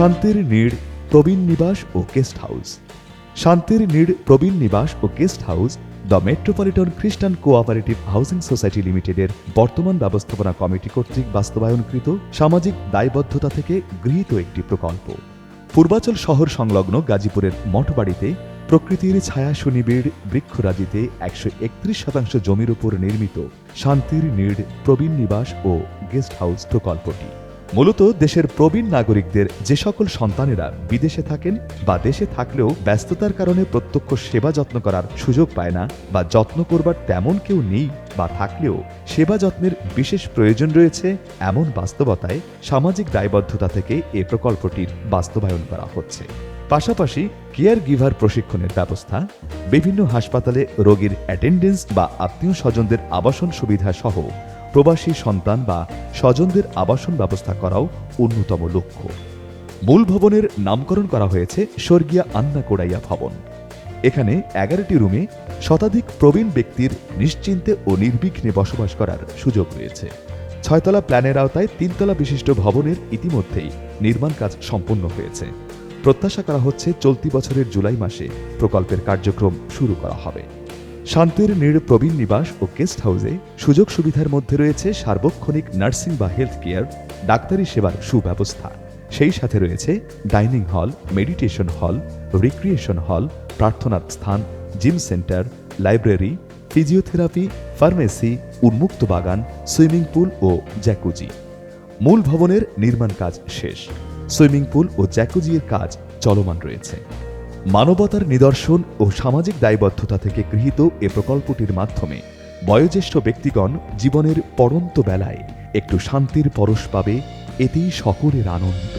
শান্তির নীড় প্রবীণ নিবাস ও guest house. শান্তির নীড় প্রবীণ নিবাস ও গেস্ট হাউস দ্য মেট্রোপলিটন খ্রিস্টান কোঅপারেটিভ হাউজিং সোসাইটি লিমিটেডের বর্তমান ব্যবস্থাপনা কমিটি কর্তৃক বাস্তবায়নকৃত সামাজিক দায়বদ্ধতা থেকে গৃহীত একটি প্রকল্প। পূর্বাচল শহর সংলগ্ন গাজীপুরের মঠবাড়িতে প্রকৃতির ছায়া সুনিবিড় বৃক্ষরাজিতে 131% জমির উপর নির্মিত শান্তির নীড় প্রবীণ নিবাস ও গেস্ট হাউস প্রকল্পটি মূলত দেশের প্রবীণ নাগরিকদের যে সকল সন্তানেরা বিদেশে থাকেন বা দেশে থাকলেও ব্যস্ততার কারণে প্রত্যক্ষ সেবা যত্ন করার সুযোগ পায় না বা যত্ন করবার তেমন কেউ নেই বা থাকলেও সেবা যত্নের বিশেষ প্রয়োজন রয়েছে, এমন বাস্তবতায় সামাজিক দায়বদ্ধতা থেকে এ প্রকল্পটির বাস্তবায়ন করা হচ্ছে। পাশাপাশি কেয়ার গিভার প্রশিক্ষণের ব্যবস্থা, বিভিন্ন হাসপাতালে রোগীর অ্যাটেন্ডেন্স বা আত্মীয় স্বজনদের আবাসন সুবিধা সহ প্রবাসী সন্তান বা স্বজনদের আবাসন ব্যবস্থা করাও অন্যতম লক্ষ্য। মূল ভবনের নামকরণ করা হয়েছে স্বর্গীয়া আন্না কোড়াইয়া ভবন। এখানে 11টি রুমে শতাধিক প্রবীণ ব্যক্তির নিশ্চিন্তে ও নির্বিঘ্নে বসবাস করার সুযোগ রয়েছে। 6 তলা প্ল্যানের আওতায় 3 তলা বিশিষ্ট ভবনের ইতিমধ্যেই নির্মাণ কাজ সম্পন্ন হয়েছে। প্রত্যাশা করা হচ্ছে চলতি বছরের জুলাই মাসে প্রকল্পের কার্যক্রম শুরু করা হবে। শান্তির নীড় প্রবীণ নিবাস ও গেস্ট হাউসে সুযোগ সুবিধার মধ্যে রয়েছে সার্বক্ষণিক নার্সিং বা হেলথ কেয়ার, ডাক্তারি সেবার সুব্যবস্থা। সেই সাথে রয়েছে ডাইনিং হল, মেডিটেশন হল, রিক্রিয়েশন হল, প্রার্থনার স্থান, gym centre, library, physiotherapy, pharmacy, উন্মুক্ত বাগান, সুইমিং পুল ও জ্যাকুজি। মূল ভবনের নির্মাণ কাজ শেষ, সুইমিং পুল ও জ্যাকুজির কাজ চলমান রয়েছে। মানবতার নিদর্শন ও সামাজিক দায়বদ্ধতা থেকে গৃহীত এ প্রকল্পটির মাধ্যমে বয়োজ্যেষ্ঠ ব্যক্তিগণ জীবনের পড়ন্ত বেলায় একটু শান্তির পরশ পাবে, এতেই সকলের আনন্দ।